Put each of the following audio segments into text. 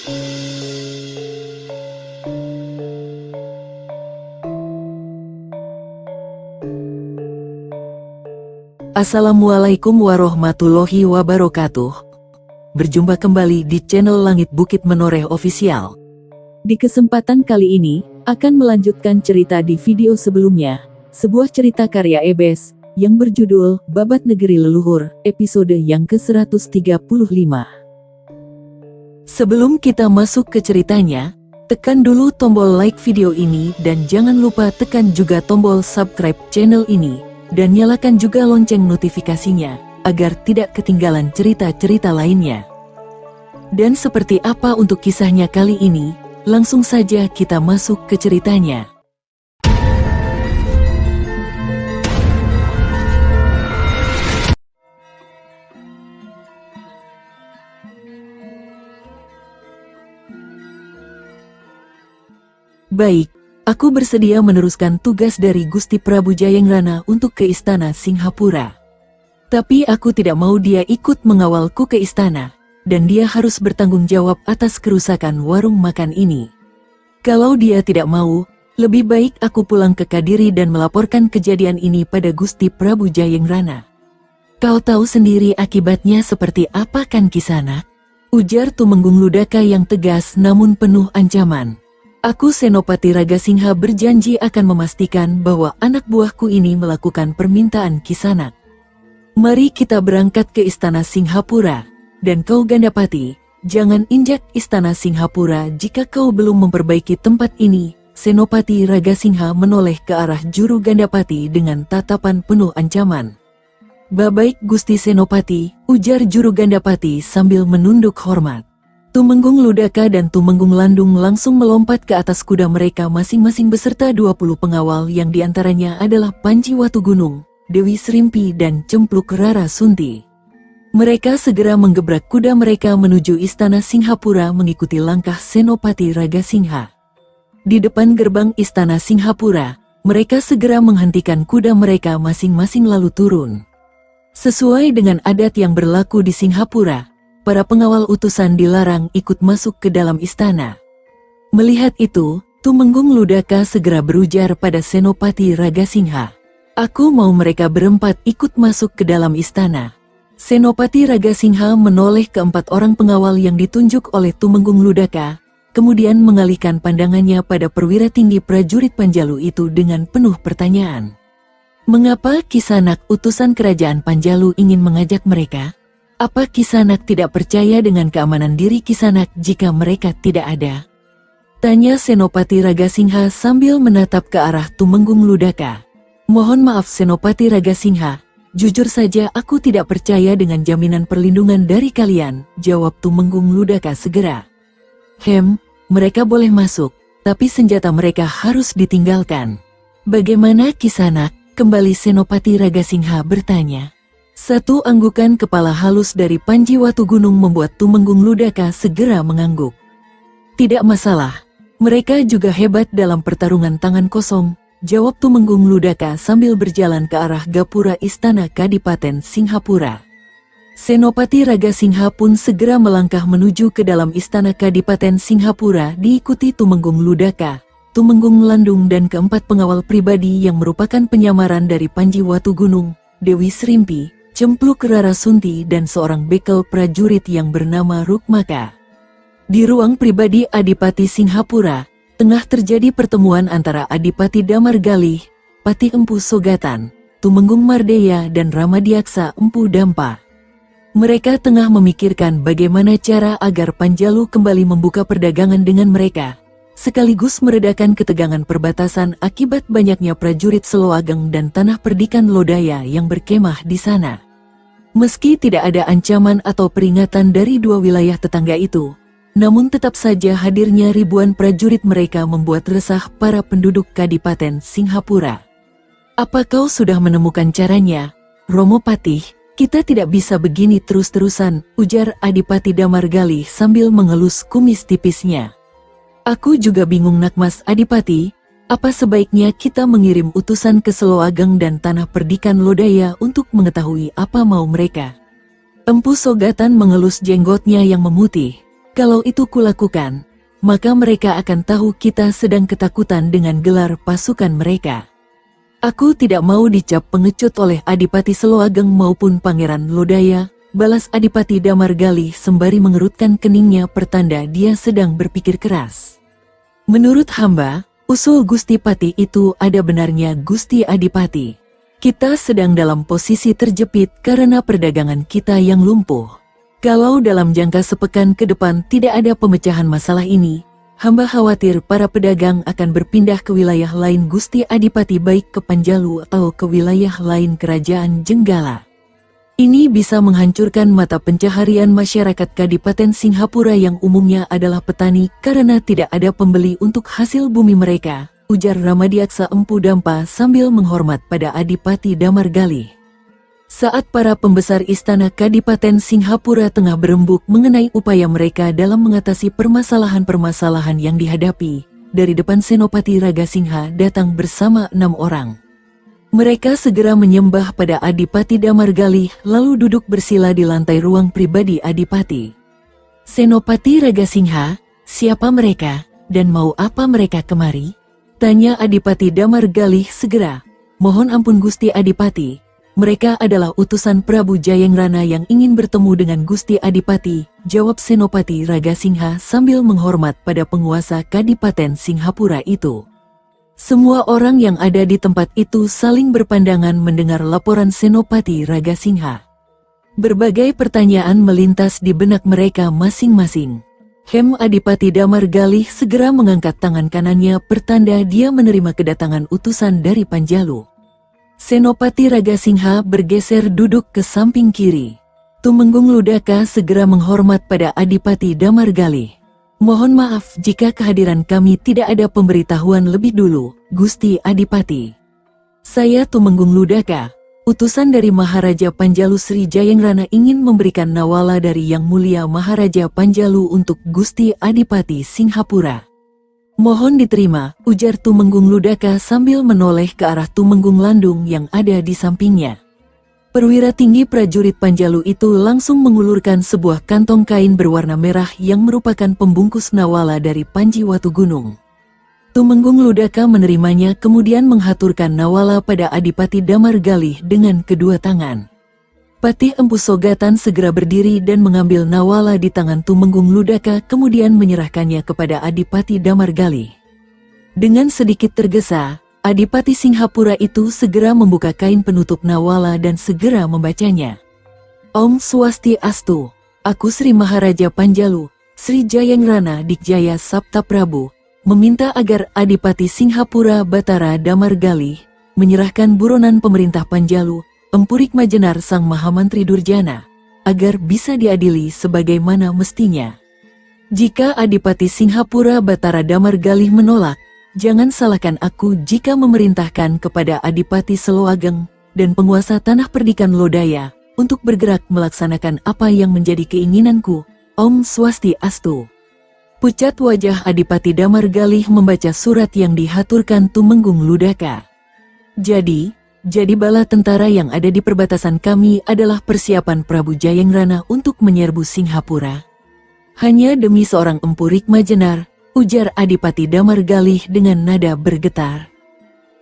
Assalamualaikum warahmatullahi wabarakatuh. Berjumpa kembali di channel Langit Bukit Menoreh Official. Di kesempatan kali ini, akan melanjutkan cerita di video sebelumnya, sebuah cerita karya Ebes, yang berjudul Babat Negeri Leluhur, episode yang ke-135. Sebelum kita masuk ke ceritanya, tekan dulu tombol like video ini dan jangan lupa tekan juga tombol subscribe channel ini, dan nyalakan juga lonceng notifikasinya, agar tidak ketinggalan cerita-cerita lainnya. Dan seperti apa untuk kisahnya kali ini? Langsung saja kita masuk ke ceritanya. Baik, aku bersedia meneruskan tugas dari Gusti Prabu Jayengrana untuk ke istana Singhapura. Tapi aku tidak mau dia ikut mengawalku ke istana, dan dia harus bertanggung jawab atas kerusakan warung makan ini. Kalau dia tidak mau, lebih baik aku pulang ke Kadiri dan melaporkan kejadian ini pada Gusti Prabu Jayengrana. Kau tahu sendiri akibatnya seperti apa kan Kisanak? Ujar Tumenggung Ludaka yang tegas namun penuh ancaman. Aku Senopati Ragasingha berjanji akan memastikan bahwa anak buahku ini melakukan permintaan Kisanak. Mari kita berangkat ke istana Singhapura. Dan kau Gandapati, jangan injak istana Singhapura jika kau belum memperbaiki tempat ini. Senopati Ragasingha menoleh ke arah Juru Gandapati dengan tatapan penuh ancaman. Baik Gusti Senopati, ujar Juru Gandapati sambil menunduk hormat. Tumenggung Ludaka dan Tumenggung Landung langsung melompat ke atas kuda mereka masing-masing beserta 20 pengawal yang diantaranya adalah Panji Watugunung, Dewi Srimpi dan Cempluk Rara Sunti. Mereka segera menggebrak kuda mereka menuju istana Singhapura mengikuti langkah Senopati Ragasingha. Di depan gerbang istana Singhapura, mereka segera menghentikan kuda mereka masing-masing lalu turun. Sesuai dengan adat yang berlaku di Singhapura, para pengawal utusan dilarang ikut masuk ke dalam istana. Melihat itu, Tumenggung Ludaka segera berujar pada Senopati Ragasingha, "Aku mau mereka berempat ikut masuk ke dalam istana." Senopati Ragasingha menoleh ke 4 orang pengawal yang ditunjuk oleh Tumenggung Ludaka, kemudian mengalihkan pandangannya pada perwira tinggi prajurit Panjalu itu dengan penuh pertanyaan. Mengapa Kisanak utusan kerajaan Panjalu ingin mengajak mereka? Apa Kisanak tidak percaya dengan keamanan diri Kisanak jika mereka tidak ada? Tanya Senopati Ragasingha sambil menatap ke arah Tumenggung Ludaka. Mohon maaf Senopati Ragasingha. Jujur saja aku tidak percaya dengan jaminan perlindungan dari kalian, jawab Tumenggung Ludaka segera. Mereka boleh masuk, tapi senjata mereka harus ditinggalkan. Bagaimana Kisanak? Kembali Senopati Ragasingha bertanya. Satu anggukan kepala halus dari Panji Watugunung membuat Tumenggung Ludaka segera mengangguk. Tidak masalah, mereka juga hebat dalam pertarungan tangan kosong, jawab Tumenggung Ludaka sambil berjalan ke arah gapura istana Kadipaten Singhapura. Senopati Ragasingha pun segera melangkah menuju ke dalam istana Kadipaten Singhapura diikuti Tumenggung Ludaka, Tumenggung Landung dan keempat pengawal pribadi yang merupakan penyamaran dari Panji Watugunung, Dewi Srimpi, Cempluk Rara Sunti dan seorang bekel prajurit yang bernama Rukmaka. Di ruang pribadi Adipati Singhapura, tengah terjadi pertemuan antara Adipati Damargalih, Pati Empu Sogatan, Tumenggung Mardeya dan Ramadiaksa Empu Dampa. Mereka tengah memikirkan bagaimana cara agar Panjalu kembali membuka perdagangan dengan mereka, sekaligus meredakan ketegangan perbatasan akibat banyaknya prajurit Seloageng dan tanah perdikan Lodaya yang berkemah di sana. Meski tidak ada ancaman atau peringatan dari dua wilayah tetangga itu, namun tetap saja hadirnya ribuan prajurit mereka membuat resah para penduduk Kadipaten Singhapura. Apa kau sudah menemukan caranya, Romo Patih? Kita tidak bisa begini terus-terusan, ujar Adipati Damargalih sambil mengelus kumis tipisnya. Aku juga bingung Nakmas Adipati, apa sebaiknya kita mengirim utusan ke Seloageng dan tanah perdikan Lodaya untuk mengetahui apa mau mereka? Empu Sogatan mengelus jenggotnya yang memutih. Kalau itu kulakukan, maka mereka akan tahu kita sedang ketakutan dengan gelar pasukan mereka. Aku tidak mau dicap pengecut oleh Adipati Seloageng maupun Pangeran Lodaya, balas Adipati Damargali sembari mengerutkan keningnya pertanda dia sedang berpikir keras. Menurut hamba, usul Gusti Pati itu ada benarnya Gusti Adipati. Kita sedang dalam posisi terjepit karena perdagangan kita yang lumpuh. Kalau dalam jangka sepekan ke depan tidak ada pemecahan masalah ini, hamba khawatir para pedagang akan berpindah ke wilayah lain Gusti Adipati, baik ke Panjalu atau ke wilayah lain Kerajaan Jenggala. Ini bisa menghancurkan mata pencaharian masyarakat Kadipaten Singhapura yang umumnya adalah petani karena tidak ada pembeli untuk hasil bumi mereka, ujar Ramadiaksa Empu Dampa sambil menghormat pada Adipati Damargali. Saat para pembesar istana Kadipaten Singhapura tengah berembuk mengenai upaya mereka dalam mengatasi permasalahan-permasalahan yang dihadapi, dari depan Senopati Ragasingha datang bersama 6 orang. Mereka segera menyembah pada Adipati Damargali lalu duduk bersila di lantai ruang pribadi Adipati. Senopati Ragasingha, siapa mereka, dan mau apa mereka kemari? Tanya Adipati Damargali segera. Mohon ampun Gusti Adipati. Mereka adalah utusan Prabu Jayengrana yang ingin bertemu dengan Gusti Adipati, jawab Senopati Ragasingha sambil menghormat pada penguasa Kadipaten Singhapura itu. Semua orang yang ada di tempat itu saling berpandangan mendengar laporan Senopati Ragasingha. Berbagai pertanyaan melintas di benak mereka masing-masing. Adipati Damargali segera mengangkat tangan kanannya pertanda dia menerima kedatangan utusan dari Panjalu. Senopati Ragasingha bergeser duduk ke samping kiri. Tumenggung Ludaka segera menghormat pada Adipati Damargali. Mohon maaf jika kehadiran kami tidak ada pemberitahuan lebih dulu, Gusti Adipati. Saya Tumenggung Ludaka, utusan dari Maharaja Panjalu Sri Jayengrana ingin memberikan nawala dari Yang Mulia Maharaja Panjalu untuk Gusti Adipati Singhapura. Mohon diterima, ujar Tumenggung Ludaka sambil menoleh ke arah Tumenggung Landung yang ada di sampingnya. Perwira tinggi prajurit Panjalu itu langsung mengulurkan sebuah kantong kain berwarna merah yang merupakan pembungkus nawala dari Panji Watu Gunung. Tumenggung Ludaka menerimanya kemudian menghaturkan nawala pada Adipati Damargali dengan kedua tangan. Patih Empu Sogatan segera berdiri dan mengambil nawala di tangan Tumenggung Ludaka kemudian menyerahkannya kepada Adipati Damargali. Dengan sedikit tergesa, Adipati Singhapura itu segera membuka kain penutup nawala dan segera membacanya. Om Swastiastu, aku Sri Maharaja Panjalu, Sri Jayengrana Dikjaya Sabta Prabu, meminta agar Adipati Singhapura Batara Damargali menyerahkan buronan pemerintah Panjalu, Empu Rikmajenar Sang Mahamantri Durjana, agar bisa diadili sebagaimana mestinya. Jika Adipati Singhapura Batara Damargali menolak, jangan salahkan aku jika memerintahkan kepada Adipati Seloageng dan penguasa Tanah Perdikan Lodaya untuk bergerak melaksanakan apa yang menjadi keinginanku. Om Swastiastu. Pucat wajah Adipati Damargali membaca surat yang dihaturkan Tumenggung Ludaka. Jadi bala tentara yang ada di perbatasan kami adalah persiapan Prabu Jayengrana untuk menyerbu Singhapura. Hanya demi seorang Empu Rikmajenar, ujar Adipati Damargali dengan nada bergetar.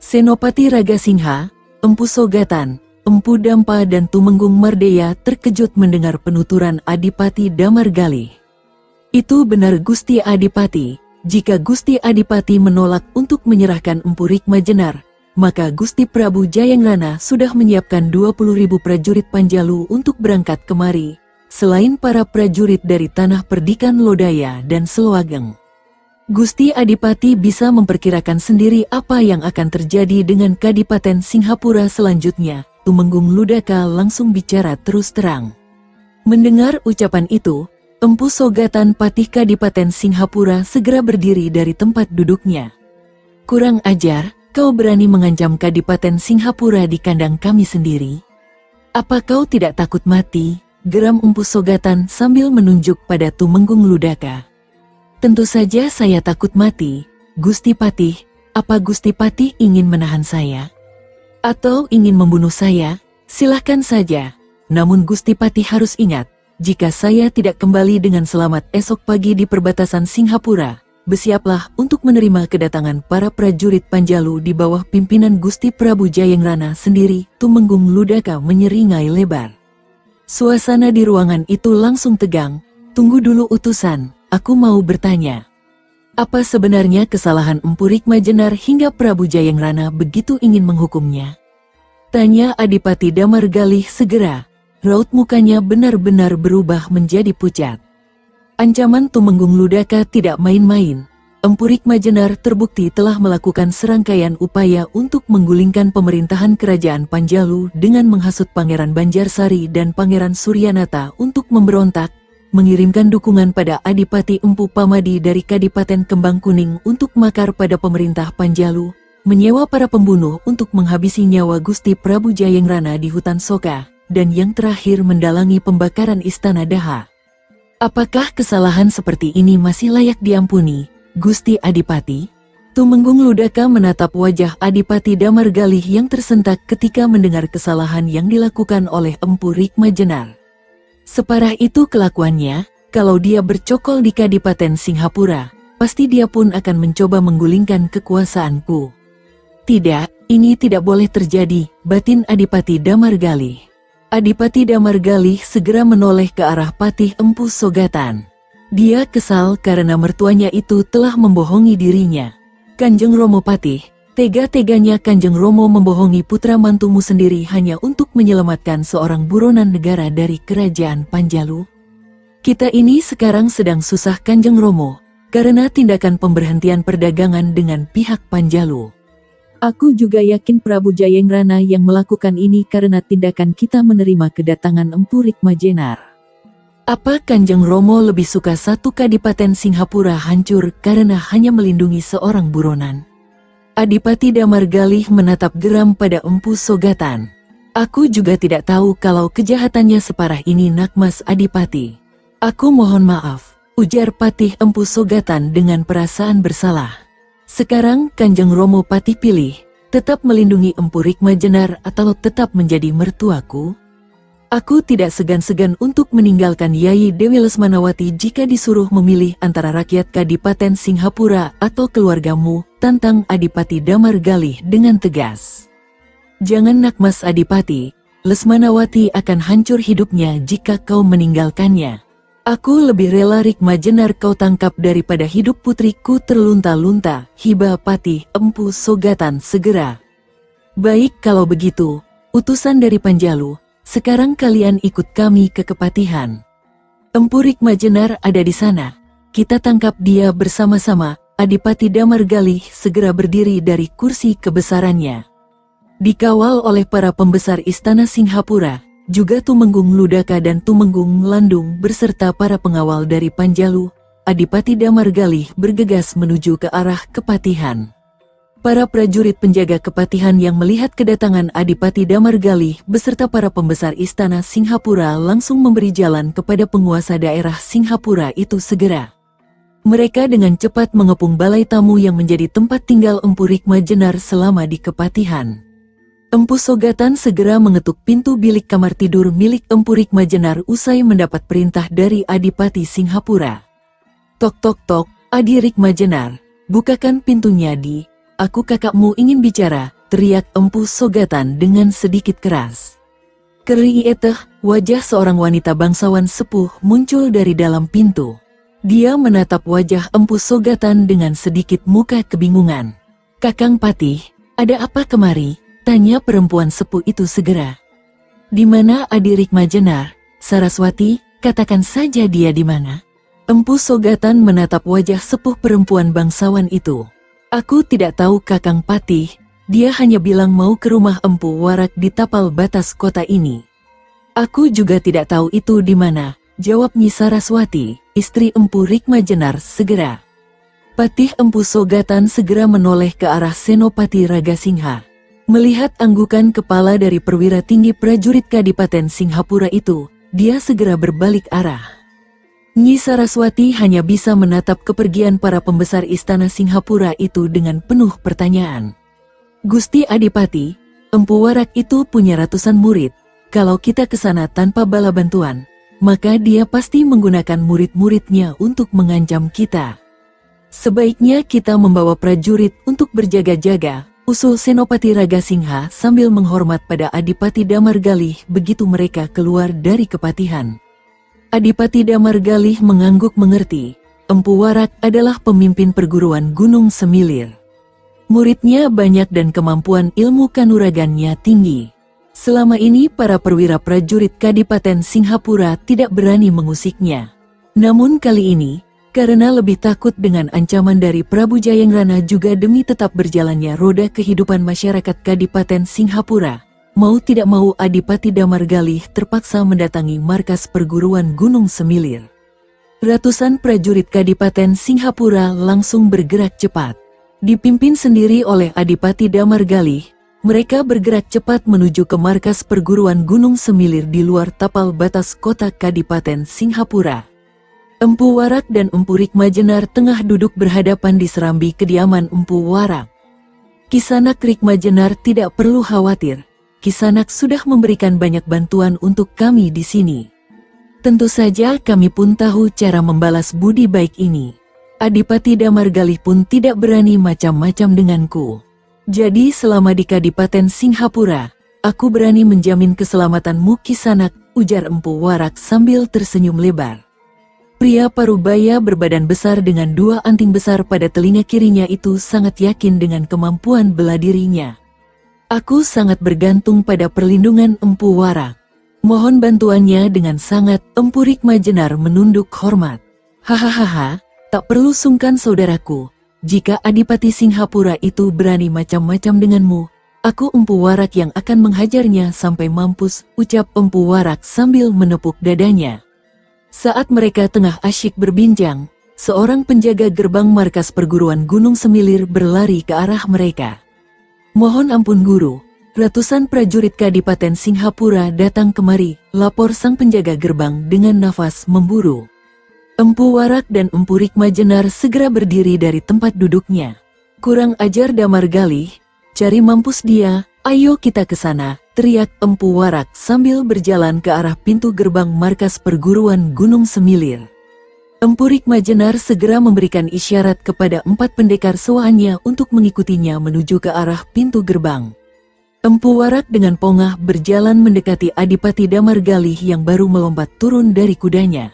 Senopati Ragasingha, Empu Sogatan, Empu Dampa dan Tumenggung Mardeya terkejut mendengar penuturan Adipati Damargali. Itu benar Gusti Adipati, jika Gusti Adipati menolak untuk menyerahkan Empu Rikmajenar, maka Gusti Prabu Jayengrana sudah menyiapkan 20.000 prajurit Panjalu untuk berangkat kemari, selain para prajurit dari Tanah Perdikan Lodaya dan Seloageng. Gusti Adipati bisa memperkirakan sendiri apa yang akan terjadi dengan Kadipaten Singhapura selanjutnya. Tumenggung Ludaka langsung bicara terus terang. Mendengar ucapan itu, Empu Sogatan Patih Kadipaten Singhapura segera berdiri dari tempat duduknya. Kurang ajar, kau berani mengancam Kadipaten Singhapura di kandang kami sendiri? Apa kau tidak takut mati? Geram Empu Sogatan sambil menunjuk pada Tumenggung Ludaka. Tentu saja saya takut mati, Gusti Patih. Apa Gusti Patih ingin menahan saya? Atau ingin membunuh saya? Silahkan saja. Namun Gusti Patih harus ingat, jika saya tidak kembali dengan selamat esok pagi di perbatasan Singhapura, bersiaplah untuk menerima kedatangan para prajurit Panjalu di bawah pimpinan Gusti Prabu Jayengrana sendiri. Tumenggung Ludaka menyeringai lebar. Suasana di ruangan itu langsung tegang. Tunggu dulu utusan, aku mau bertanya. Apa sebenarnya kesalahan Empu Rikma Jenar hingga Prabu Jayengrana begitu ingin menghukumnya? Tanya Adipati Damargalih segera. Raut mukanya benar-benar berubah menjadi pucat. Ancaman Tumenggung Ludaka tidak main-main. Empu Rikma Jenar terbukti telah melakukan serangkaian upaya untuk menggulingkan pemerintahan kerajaan Panjalu dengan menghasut Pangeran Banjarsari dan Pangeran Suryanata untuk memberontak, mengirimkan dukungan pada Adipati Empu Pamadi dari Kadipaten Kembang Kuning untuk makar pada pemerintah Panjalu, menyewa para pembunuh untuk menghabisi nyawa Gusti Prabu Jayengrana di hutan Soka, dan yang terakhir mendalangi pembakaran Istana Daha. Apakah kesalahan seperti ini masih layak diampuni, Gusti Adipati? Tumenggung Ludaka menatap wajah Adipati Damargalih yang tersentak ketika mendengar kesalahan yang dilakukan oleh Empu Rikma Jenar. Separah itu kelakuannya, kalau dia bercokol di Kadipaten Singhapura, pasti dia pun akan mencoba menggulingkan kekuasaanku. Tidak, ini tidak boleh terjadi, batin Adipati Damargalih. Adipati Damargalih segera menoleh ke arah Patih Empu Sogatan. Dia kesal karena mertuanya itu telah membohongi dirinya. Kanjeng Romo Patih, tega-teganya Kanjeng Romo membohongi putra mantumu sendiri hanya untuk menyelamatkan seorang buronan negara dari kerajaan Panjalu. Kita ini sekarang sedang susah Kanjeng Romo, karena tindakan pemberhentian perdagangan dengan pihak Panjalu. Aku juga yakin Prabu Jayengrana yang melakukan ini karena tindakan kita menerima kedatangan Empu Rikma Jenar. Apa Kanjeng Romo lebih suka satu Kadipaten Singhapura hancur karena hanya melindungi seorang buronan? Adipati Damargalih menatap geram pada Empu Sogatan. Aku juga tidak tahu kalau kejahatannya separah ini Nakmas Adipati. Aku mohon maaf, ujar Patih Empu Sogatan dengan perasaan bersalah. Sekarang Kanjeng Romo Patih pilih, tetap melindungi Empu Rikma Jenar atau tetap menjadi mertuaku? Aku tidak segan-segan untuk meninggalkan Yai Dewi Lesmanawati jika disuruh memilih antara rakyat Kadipaten Singhapura atau keluargamu, tantang Adipati Damargalih dengan tegas. Jangan Nakmas Adipati, Lesmanawati akan hancur hidupnya jika kau meninggalkannya. Aku lebih rela Rikma Jenar kau tangkap daripada hidup putriku terlunta-lunta, hibah Patih Empu Sogatan segera. Baik kalau begitu, utusan dari Panjalu, sekarang kalian ikut kami ke Kepatihan. Empu Rikma Jenar ada di sana, kita tangkap dia bersama-sama. Adipati Damargalih segera berdiri dari kursi kebesarannya. Dikawal oleh para pembesar Istana Singhapura, juga Tumenggung Ludaka dan Tumenggung Landung beserta para pengawal dari Panjalu, Adipati Damargalih bergegas menuju ke arah Kepatihan. Para prajurit penjaga Kepatihan yang melihat kedatangan Adipati Damargalih beserta para pembesar Istana Singhapura langsung memberi jalan kepada penguasa daerah Singhapura itu segera. Mereka dengan cepat mengepung balai tamu yang menjadi tempat tinggal Empu Rikma Jenar selama di Kepatihan. Empu Sogatan segera mengetuk pintu bilik kamar tidur milik Empu Rikma Jenar usai mendapat perintah dari Adipati Singhapura. Tok tok tok, Adi Rikma Jenar, bukakan pintunya Di, aku kakakmu ingin bicara, teriak Empu Sogatan dengan sedikit keras. Kerieteh, wajah seorang wanita bangsawan sepuh muncul dari dalam pintu. Dia menatap wajah Empu Sogatan dengan sedikit muka kebingungan. Kakang Patih, ada apa kemari? Tanya perempuan sepuh itu segera. Di mana Adi Rikma Jenar? Saraswati, katakan saja dia di mana? Empu Sogatan menatap wajah sepuh perempuan bangsawan itu. Aku tidak tahu Kakang Patih, dia hanya bilang mau ke rumah Empu Warak di tapal batas kota ini. Aku juga tidak tahu itu di mana, jawab Nyi Saraswati, istri Empu Rikma Jenar segera. Patih Empu Sogatan segera menoleh ke arah Senopati Ragasingha. Melihat anggukan kepala dari perwira tinggi prajurit Kadipaten Singhapura itu, dia segera berbalik arah. Nyi Saraswati hanya bisa menatap kepergian para pembesar Istana Singhapura itu dengan penuh pertanyaan. Gusti Adipati, Empu Warak itu punya ratusan murid. Kalau kita ke sana tanpa bala bantuan, maka dia pasti menggunakan murid-muridnya untuk mengancam kita. Sebaiknya kita membawa prajurit untuk berjaga-jaga, usul Senopati Ragasingha sambil menghormat pada Adipati Damargalih begitu mereka keluar dari kepatihan. Adipati Damargalih mengangguk mengerti. Empu Warak adalah pemimpin perguruan Gunung Semilir. Muridnya banyak dan kemampuan ilmu kanuragannya tinggi. Selama ini para perwira prajurit Kadipaten Singhapura tidak berani mengusiknya. Namun kali ini, karena lebih takut dengan ancaman dari Prabu Jayangrana juga demi tetap berjalannya roda kehidupan masyarakat Kadipaten Singhapura, mau tidak mau Adipati Damargalih terpaksa mendatangi markas perguruan Gunung Semilir. Ratusan prajurit Kadipaten Singhapura langsung bergerak cepat. Dipimpin sendiri oleh Adipati Damargalih, mereka bergerak cepat menuju ke markas perguruan Gunung Semilir di luar tapal batas kota Kadipaten Singhapura. Empu Warak dan Empu Rikmajenar tengah duduk berhadapan di serambi kediaman Empu Warak. Kisanak Rikmajenar tidak perlu khawatir, Kisanak sudah memberikan banyak bantuan untuk kami di sini. Tentu saja kami pun tahu cara membalas budi baik ini. Adipati Damargalih pun tidak berani macam-macam denganku. Jadi selama di Kadipaten Singhapura, aku berani menjamin keselamatanmu Kisanak, ujar Empu Warak sambil tersenyum lebar. Pria parubaya berbadan besar dengan dua anting besar pada telinga kirinya itu sangat yakin dengan kemampuan bela dirinya. Aku sangat bergantung pada perlindungan Empu Warak. Mohon bantuannya dengan sangat. Empu Rikmajenar menunduk hormat. Hahaha. Tak perlu sungkan saudaraku, jika Adipati Singhapura itu berani macam-macam denganmu, aku Empu Warak yang akan menghajarnya sampai mampus, ucap Empu Warak sambil menepuk dadanya. Saat mereka tengah asyik berbincang, seorang penjaga gerbang markas perguruan Gunung Semilir berlari ke arah mereka. Mohon ampun guru, ratusan prajurit Kadipaten Singhapura datang kemari, lapor sang penjaga gerbang dengan nafas memburu. Empu Warak dan Empu Rikmajenar segera berdiri dari tempat duduknya. Kurang ajar Damargalih, cari mampus dia, ayo kita ke sana, teriak Empu Warak sambil berjalan ke arah pintu gerbang markas perguruan Gunung Semilir. Empu Rikmajenar segera memberikan isyarat kepada 4 pendekar sewaannya untuk mengikutinya menuju ke arah pintu gerbang. Empu Warak dengan pongah berjalan mendekati Adipati Damargalih yang baru melompat turun dari kudanya.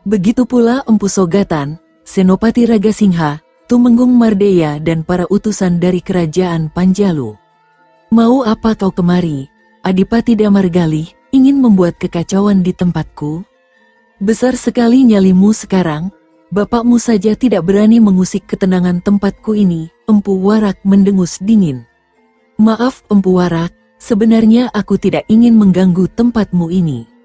Begitu pula Empu Sogatan, Senopati Ragasingha, Tumenggung Mardeya dan para utusan dari kerajaan Panjalu. Mau apa kau kemari, Adipati Damargalih, ingin membuat kekacauan di tempatku? Besar sekali nyalimu sekarang, bapakmu saja tidak berani mengusik ketenangan tempatku ini, Empu Warak mendengus dingin. Maaf Empu Warak, sebenarnya aku tidak ingin mengganggu tempatmu ini.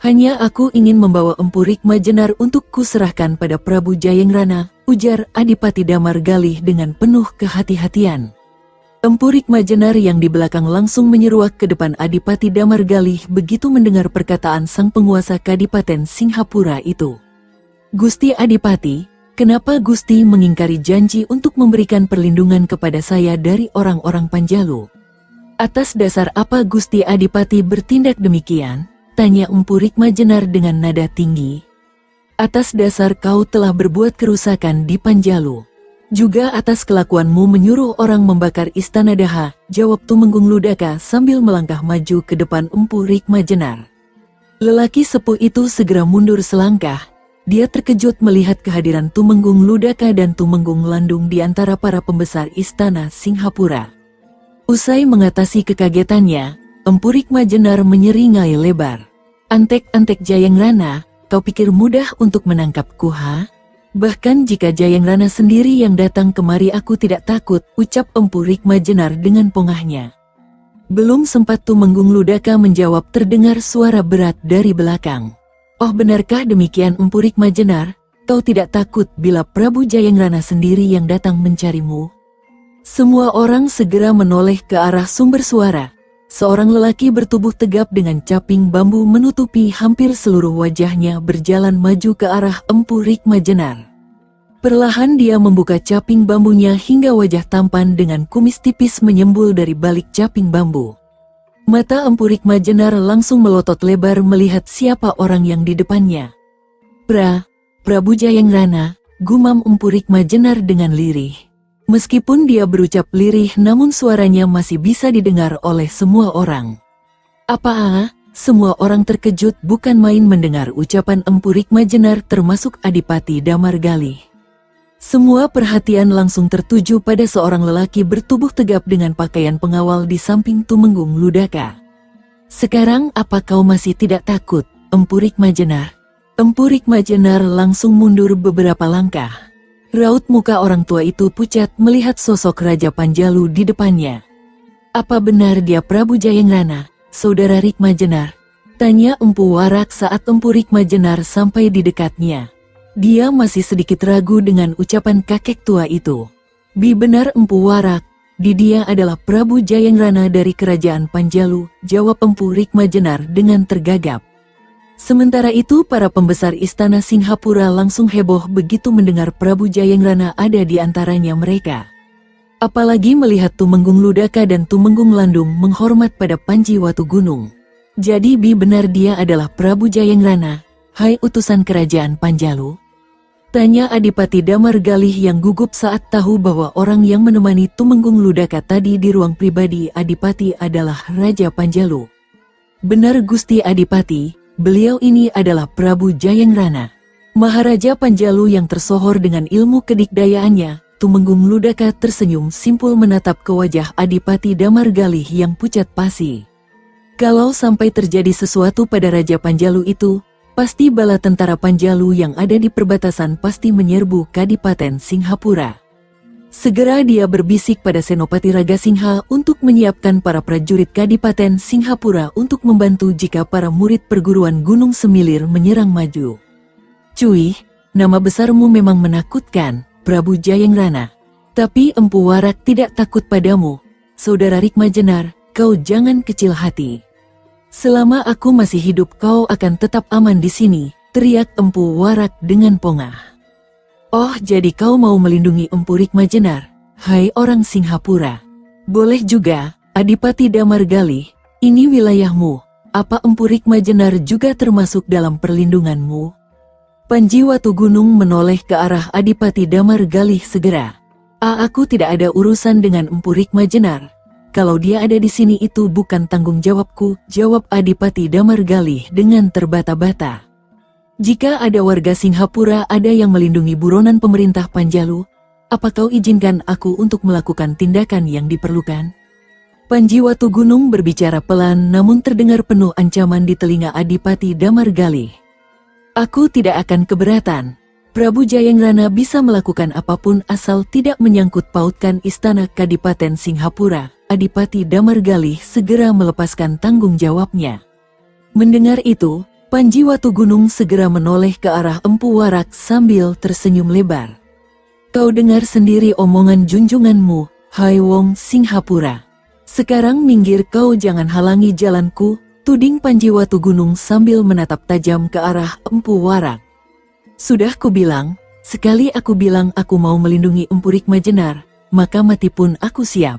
Hanya aku ingin membawa Empu Rikmajenar untuk kuserahkan pada Prabu Jayangrana, ujar Adipati Damargalih dengan penuh kehati-hatian. Empu Rikmajenar yang di belakang langsung menyeruak ke depan Adipati Damargalih begitu mendengar perkataan sang penguasa Kadipaten Singhapura itu. Gusti Adipati, kenapa Gusti mengingkari janji untuk memberikan perlindungan kepada saya dari orang-orang Panjalu? Atas dasar apa Gusti Adipati bertindak demikian? Tanya Empu Rikmajenar dengan nada tinggi. Atas dasar kau telah berbuat kerusakan di Panjalu. Juga atas kelakuanmu menyuruh orang membakar istana Daha, jawab Tumenggung Ludaka sambil melangkah maju ke depan Empu Rikmajenar. Lelaki sepuh itu segera mundur selangkah. Dia terkejut melihat kehadiran Tumenggung Ludaka dan Tumenggung Landung di antara para pembesar istana Singhapura. Usai mengatasi kekagetannya, Empu Rikmajenar menyeringai lebar. Antek-antek Jayangrana, kau pikir mudah untuk menangkapku ha? Bahkan jika Jayangrana sendiri yang datang kemari aku tidak takut, ucap Empu Rikmajenar dengan pongahnya. Belum sempat Tumenggung Ludaka menjawab terdengar suara berat dari belakang. Oh benarkah demikian Empu Rikmajenar? Kau tidak takut bila Prabu Jayangrana sendiri yang datang mencarimu? Semua orang segera menoleh ke arah sumber suara. Seorang lelaki bertubuh tegap dengan caping bambu menutupi hampir seluruh wajahnya berjalan maju ke arah Empu Rikmajenar. Perlahan dia membuka caping bambunya hingga wajah tampan dengan kumis tipis menyembul dari balik caping bambu. Mata Empu Rikma Jenar langsung melotot lebar melihat siapa orang yang di depannya. Prabu Jayangrana, gumam Empu Rikma Jenar dengan lirih. Meskipun dia berucap lirih namun suaranya masih bisa didengar oleh semua orang. Semua orang terkejut bukan main mendengar ucapan Empu Rikma Jenar termasuk Adipati Damargalih. Semua perhatian langsung tertuju pada seorang lelaki bertubuh tegap dengan pakaian pengawal di samping Tumenggung Ludaka. Sekarang apa kau masih tidak takut, Empu Rikma Jenar? Empu Rikma Jenar langsung mundur beberapa langkah. Raut muka orang tua itu pucat melihat sosok Raja Panjalu di depannya. Apa benar dia Prabu Jayangrana, saudara Rikma Jenar? Tanya Empu Warak saat Empu Rikma Jenar sampai di dekatnya. Dia masih sedikit ragu dengan ucapan kakek tua itu. Benar Empu Warak, dia adalah Prabu Jayangrana dari Kerajaan Panjalu, jawab Empu Rikma Jenar dengan tergagap. Sementara itu para pembesar istana Singhapura langsung heboh begitu mendengar Prabu Jayangrana ada di antaranya mereka. Apalagi melihat Tumenggung Ludaka dan Tumenggung Landung menghormat pada Panji Watugunung. Jadi benar dia adalah Prabu Jayangrana, hai utusan Kerajaan Panjalu? Tanya Adipati Damargalih yang gugup saat tahu bahwa orang yang menemani Tumenggung Ludaka tadi di ruang pribadi Adipati adalah Raja Panjalu. Benar Gusti Adipati, beliau ini adalah Prabu Jayangrana, Maharaja Panjalu yang tersohor dengan ilmu kedikdayaannya. Tumenggung Ludaka tersenyum simpul menatap ke wajah Adipati Damargalih yang pucat pasi. Kalau sampai terjadi sesuatu pada Raja Panjalu itu, pasti bala tentara Panjalu yang ada di perbatasan pasti menyerbu Kadipaten Singhapura. Segera dia berbisik pada Senopati Raga Singha untuk menyiapkan para prajurit Kadipaten Singhapura untuk membantu jika para murid perguruan Gunung Semilir menyerang maju. Cuy, nama besarmu memang menakutkan, Prabu Jayangrana. Tapi Empu Warak tidak takut padamu, saudara Rikma Jenar, kau jangan kecil hati. Selama aku masih hidup kau akan tetap aman di sini, teriak Empu Warak dengan pongah. Oh, jadi kau mau melindungi Empu Rikma Jenar, hai orang Singhapura. Boleh juga, Adipati Damargalih, ini wilayahmu, apa Empu Rikma Jenar juga termasuk dalam perlindunganmu? Panji Watugunung menoleh ke arah Adipati Damargalih segera. Aku tidak ada urusan dengan Empu Rikma Jenar. Kalau dia ada di sini itu bukan tanggung jawabku, jawab Adipati Damargalih dengan terbata-bata. Jika ada warga Singhapura ada yang melindungi buronan pemerintah Panjalu, apa kau izinkan aku untuk melakukan tindakan yang diperlukan? Panji Watugunung berbicara pelan namun terdengar penuh ancaman di telinga Adipati Damargalih. Aku tidak akan keberatan. Prabu Jayangrana bisa melakukan apapun asal tidak menyangkut pautkan istana Kadipaten Singhapura. Adipati Damargalih segera melepaskan tanggung jawabnya. Mendengar itu, Panji Watugunung segera menoleh ke arah Empu Warak sambil tersenyum lebar. Kau dengar sendiri omongan junjunganmu, hai Wong Singhapura. Sekarang minggir kau jangan halangi jalanku, tuding Panji Watugunung sambil menatap tajam ke arah Empu Warak. Sudah kubilang, sekali aku bilang aku mau melindungi Empu Rikma Jenar, maka mati pun aku siap.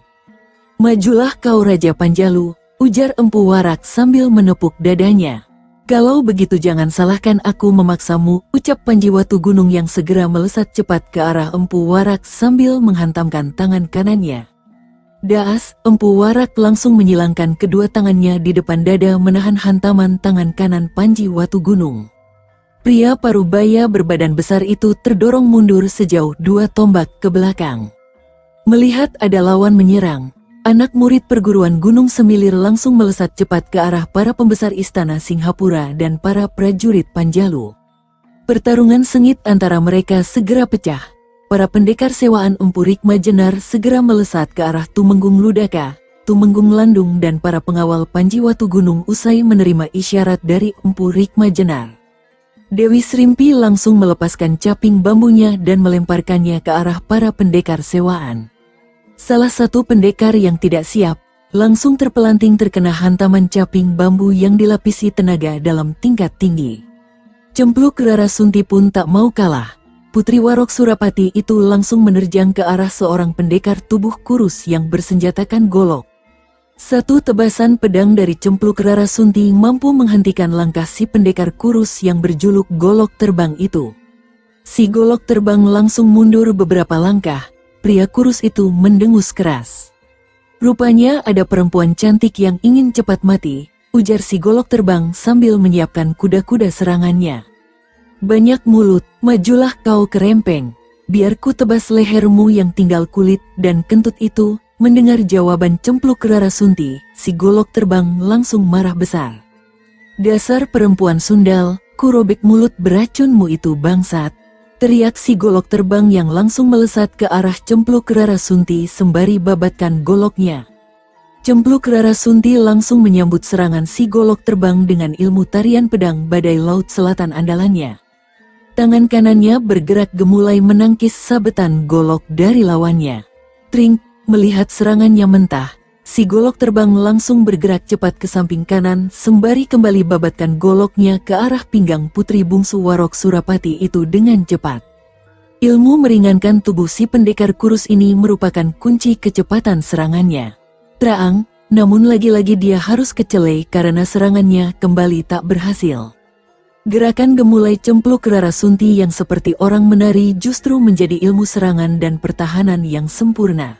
Majulah kau Raja Panjalu, ujar Empu Warak sambil menepuk dadanya. Kalau begitu jangan salahkan aku memaksamu, ucap Panji Watugunung yang segera melesat cepat ke arah Empu Warak sambil menghantamkan tangan kanannya. Daas, Empu Warak langsung menyilangkan kedua tangannya di depan dada menahan hantaman tangan kanan Panji Watugunung. Pria parubaya berbadan besar itu terdorong mundur sejauh 2 tombak ke belakang. Melihat ada lawan menyerang, anak murid perguruan Gunung Semilir langsung melesat cepat ke arah para pembesar istana Singhapura dan para prajurit Panjalu. Pertarungan sengit antara mereka segera pecah. Para pendekar sewaan Empu Rikma Jenar segera melesat ke arah Tumenggung Ludaka, Tumenggung Landung dan para pengawal Panji Watugunung usai menerima isyarat dari Empu Rikma Jenar. Dewi Srimpi langsung melepaskan caping bambunya dan melemparkannya ke arah para pendekar sewaan. Salah satu pendekar yang tidak siap, langsung terpelanting terkena hantaman caping bambu yang dilapisi tenaga dalam tingkat tinggi. Cempluk Rara Sunti pun tak mau kalah. Putri Warok Surapati itu langsung menerjang ke arah seorang pendekar tubuh kurus yang bersenjatakan golok. Satu tebasan pedang dari cempluk Rarasunti mampu menghentikan langkah si pendekar kurus yang berjuluk Golok Terbang itu. Si Golok Terbang langsung mundur beberapa langkah. Pria kurus itu mendengus keras. "Rupanya ada perempuan cantik yang ingin cepat mati," ujar si Golok Terbang sambil menyiapkan kuda-kuda serangannya. "Banyak mulut, majulah kau kerempeng. Biar ku tebas lehermu yang tinggal kulit dan kentut itu." Mendengar jawaban cempluk Rarasunti, si Golok Terbang langsung marah besar. "Dasar perempuan sundal, ku robek mulut beracunmu itu bangsat," teriak si Golok Terbang yang langsung melesat ke arah cempluk Rarasunti sembari babatkan goloknya. Cempluk Rarasunti langsung menyambut serangan si Golok Terbang dengan ilmu tarian pedang badai laut selatan andalannya. Tangan kanannya bergerak gemulai menangkis sabetan golok dari lawannya. Tring! Melihat serangannya mentah, si Golok Terbang langsung bergerak cepat ke samping kanan sembari kembali babatkan goloknya ke arah pinggang putri bungsu Warok Surapati itu dengan cepat. Ilmu meringankan tubuh si pendekar kurus ini merupakan kunci kecepatan serangannya. Traang, namun lagi-lagi dia harus kecele karena serangannya kembali tak berhasil. Gerakan gemulai cempluk Rarasunti yang seperti orang menari justru menjadi ilmu serangan dan pertahanan yang sempurna.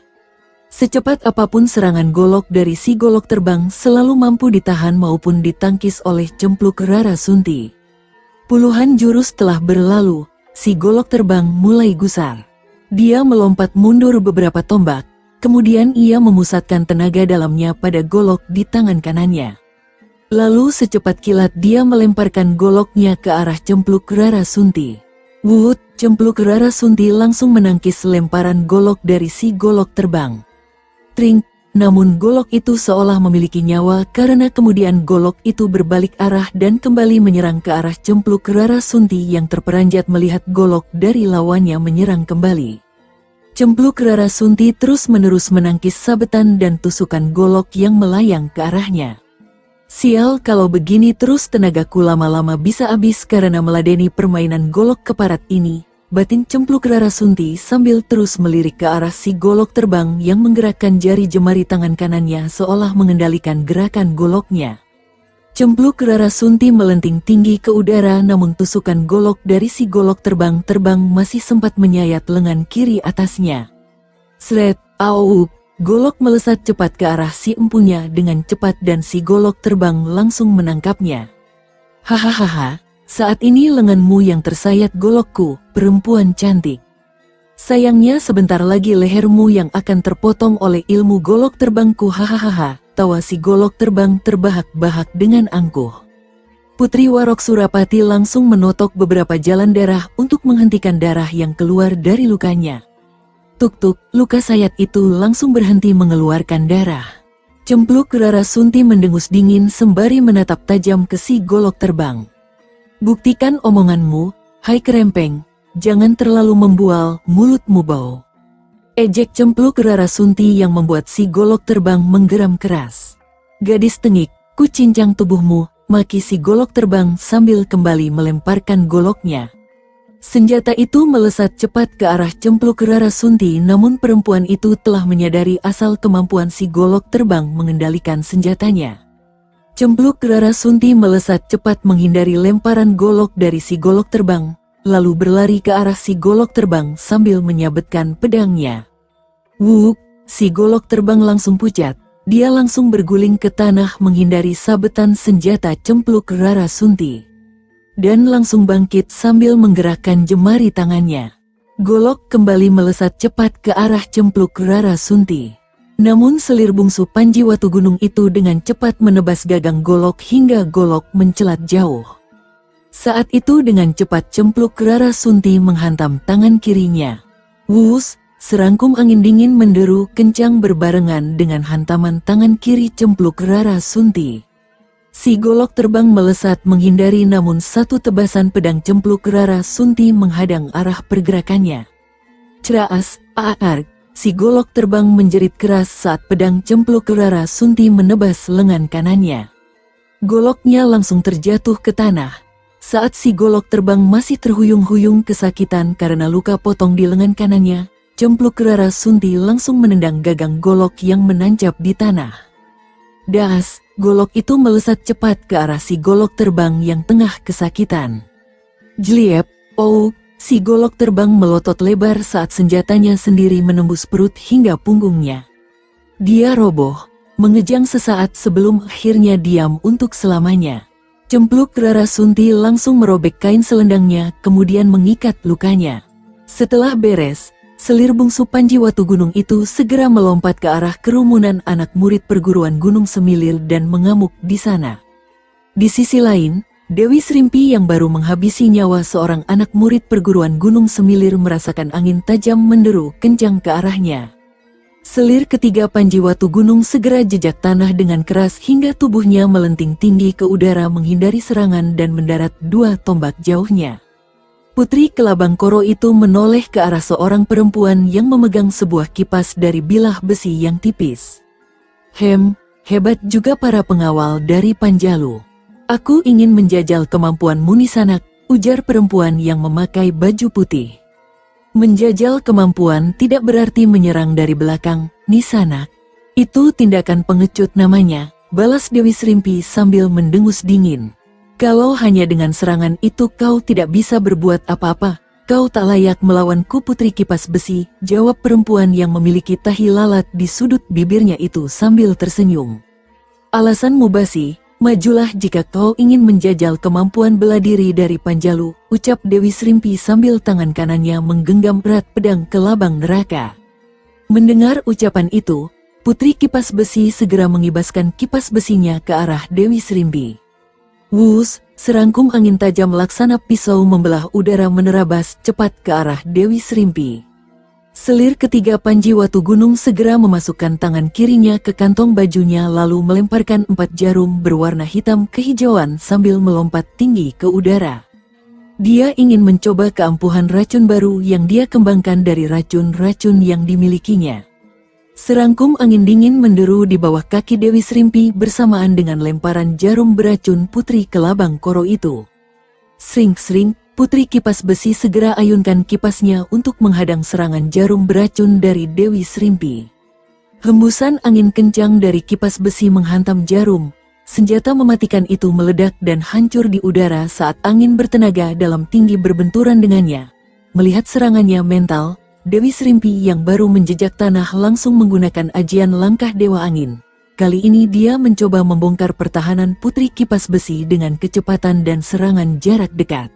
Secepat apapun serangan golok dari si Golok Terbang selalu mampu ditahan maupun ditangkis oleh cempluk Rarasunti. Puluhan jurus telah berlalu, si Golok Terbang mulai gusar. Dia melompat mundur beberapa tombak, kemudian ia memusatkan tenaga dalamnya pada golok di tangan kanannya. Lalu secepat kilat dia melemparkan goloknya ke arah cempluk Rarasunti. Wut! Cempluk Rarasunti langsung menangkis lemparan golok dari si Golok Terbang. Tring, namun golok itu seolah memiliki nyawa karena kemudian golok itu berbalik arah dan kembali menyerang ke arah cempluk Rarasunti yang terperanjat melihat golok dari lawannya menyerang kembali. Cempluk Rarasunti terus-menerus menangkis sabetan dan tusukan golok yang melayang ke arahnya. Sial, kalau begini terus tenagaku lama-lama bisa habis karena meladeni permainan golok keparat ini. Batin cempluk Rarasunti sambil terus melirik ke arah si Golok Terbang yang menggerakkan jari jemari tangan kanannya seolah mengendalikan gerakan goloknya. Cempluk Rarasunti melenting tinggi ke udara namun tusukan golok dari si Golok Terbang masih sempat menyayat lengan kiri atasnya. Sret, au! Golok melesat cepat ke arah si empunya dengan cepat dan si Golok Terbang langsung menangkapnya. Hahaha! Saat ini lenganmu yang tersayat golokku, perempuan cantik. Sayangnya sebentar lagi lehermu yang akan terpotong oleh ilmu Golok Terbangku. Hahaha, tawa si Golok Terbang terbahak-bahak dengan angkuh. Putri Warok Surapati langsung menotok beberapa jalan darah untuk menghentikan darah yang keluar dari lukanya. Tuk-tuk, luka sayat itu langsung berhenti mengeluarkan darah. Cempluk Rarasunti mendengus dingin sembari menatap tajam ke si Golok Terbang. Buktikan omonganmu, hai kerempeng, jangan terlalu membual, mulutmu bau. Ejek cempluk Rarasunti yang membuat si Golok Terbang menggeram keras. Gadis tengik, ku cincang tubuhmu, maki si Golok Terbang sambil kembali melemparkan goloknya. Senjata itu melesat cepat ke arah cempluk Rarasunti namun perempuan itu telah menyadari asal kemampuan si Golok Terbang mengendalikan senjatanya. Cempluk Rarasunti melesat cepat menghindari lemparan golok dari si Golok Terbang, lalu berlari ke arah si Golok Terbang sambil menyabetkan pedangnya. Wuk! Si Golok Terbang langsung pucat, dia langsung berguling ke tanah menghindari sabetan senjata cempluk Rarasunti. Dan langsung bangkit sambil menggerakkan jemari tangannya. Golok kembali melesat cepat ke arah cempluk Rarasunti. Namun selir bungsu Panji Watu Gunung itu dengan cepat menebas gagang golok hingga golok mencelat jauh. Saat itu dengan cepat cempluk Rarasunti menghantam tangan kirinya. Wus! Serangkum angin dingin menderu kencang berbarengan dengan hantaman tangan kiri cempluk Rarasunti. Si Golok Terbang melesat menghindari namun satu tebasan pedang cempluk Rarasunti menghadang arah pergerakannya. Ceraas, aar! Si Golok Terbang menjerit keras saat pedang cempluk Rarasunti menebas lengan kanannya. Goloknya langsung terjatuh ke tanah. Saat si Golok Terbang masih terhuyung-huyung kesakitan karena luka potong di lengan kanannya, cempluk Rarasunti langsung menendang gagang golok yang menancap di tanah. Daas, golok itu melesat cepat ke arah si golok terbang yang tengah kesakitan. Jliep, oh, si golok terbang melotot lebar saat senjatanya sendiri menembus perut hingga punggungnya. Dia roboh, mengejang sesaat sebelum akhirnya diam untuk selamanya. Cempluk Rara Sunti langsung merobek kain selendangnya kemudian mengikat lukanya. Setelah beres, selir bungsu Panji Watu Gunung itu segera melompat ke arah kerumunan anak murid perguruan Gunung Semilir dan mengamuk di sana. Di sisi lain, Dewi Srimpi yang baru menghabisi nyawa seorang anak murid perguruan Gunung Semilir merasakan angin tajam menderu kencang ke arahnya. Selir ketiga Panji Watu Gunung segera jejak tanah dengan keras hingga tubuhnya melenting tinggi ke udara menghindari serangan dan mendarat 2 tombak jauhnya. Putri Kelabang Koro itu menoleh ke arah seorang perempuan yang memegang sebuah kipas dari bilah besi yang tipis. Hebat juga para pengawal dari Panjalu. Aku ingin menjajal kemampuanmu Nisanak, ujar perempuan yang memakai baju putih. Menjajal kemampuan tidak berarti menyerang dari belakang, Nisanak. Itu tindakan pengecut namanya, balas Dewi Srimpi sambil mendengus dingin. Kalau hanya dengan serangan itu kau tidak bisa berbuat apa-apa, kau tak layak melawanku Putri Kipas Besi, jawab perempuan yang memiliki tahi lalat di sudut bibirnya itu sambil tersenyum. Alasanmu basi. Majulah jika kau ingin menjajal kemampuan bela diri dari Panjalu, ucap Dewi Srimpi sambil tangan kanannya menggenggam erat pedang kelabang neraka. Mendengar ucapan itu, Putri Kipas Besi segera mengibaskan kipas besinya ke arah Dewi Srimpi. Wus, serangkum angin tajam laksana pisau membelah udara menerabas cepat ke arah Dewi Srimpi. Selir ketiga Panji Watu Gunung segera memasukkan tangan kirinya ke kantong bajunya lalu melemparkan 4 jarum berwarna hitam kehijauan sambil melompat tinggi ke udara. Dia ingin mencoba keampuhan racun baru yang dia kembangkan dari racun-racun yang dimilikinya. Serangkum angin dingin menderu di bawah kaki Dewi Srimpi bersamaan dengan lemparan jarum beracun Putri Kelabang Koro itu. Sring-sring, Putri Kipas Besi segera ayunkan kipasnya untuk menghadang serangan jarum beracun dari Dewi Srimpi. Hembusan angin kencang dari kipas besi menghantam jarum. Senjata mematikan itu meledak dan hancur di udara saat angin bertenaga dalam tinggi berbenturan dengannya. Melihat serangannya mental, Dewi Srimpi yang baru menjejak tanah langsung menggunakan ajian langkah Dewa Angin. Kali ini dia mencoba membongkar pertahanan Putri Kipas Besi dengan kecepatan dan serangan jarak dekat.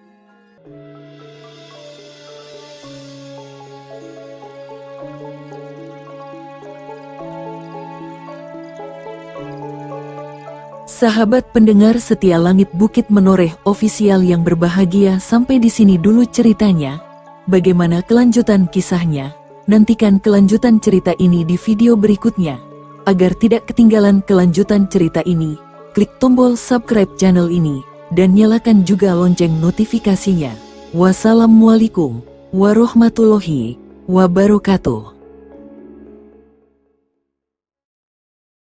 Sahabat pendengar setia Langit Bukit Menoreh ofisial yang berbahagia, sampai di sini dulu ceritanya. Bagaimana kelanjutan kisahnya? Nantikan kelanjutan cerita ini di video berikutnya. Agar tidak ketinggalan kelanjutan cerita ini, klik tombol subscribe channel ini, dan nyalakan juga lonceng notifikasinya. Wassalamualaikum warahmatullahi wabarakatuh.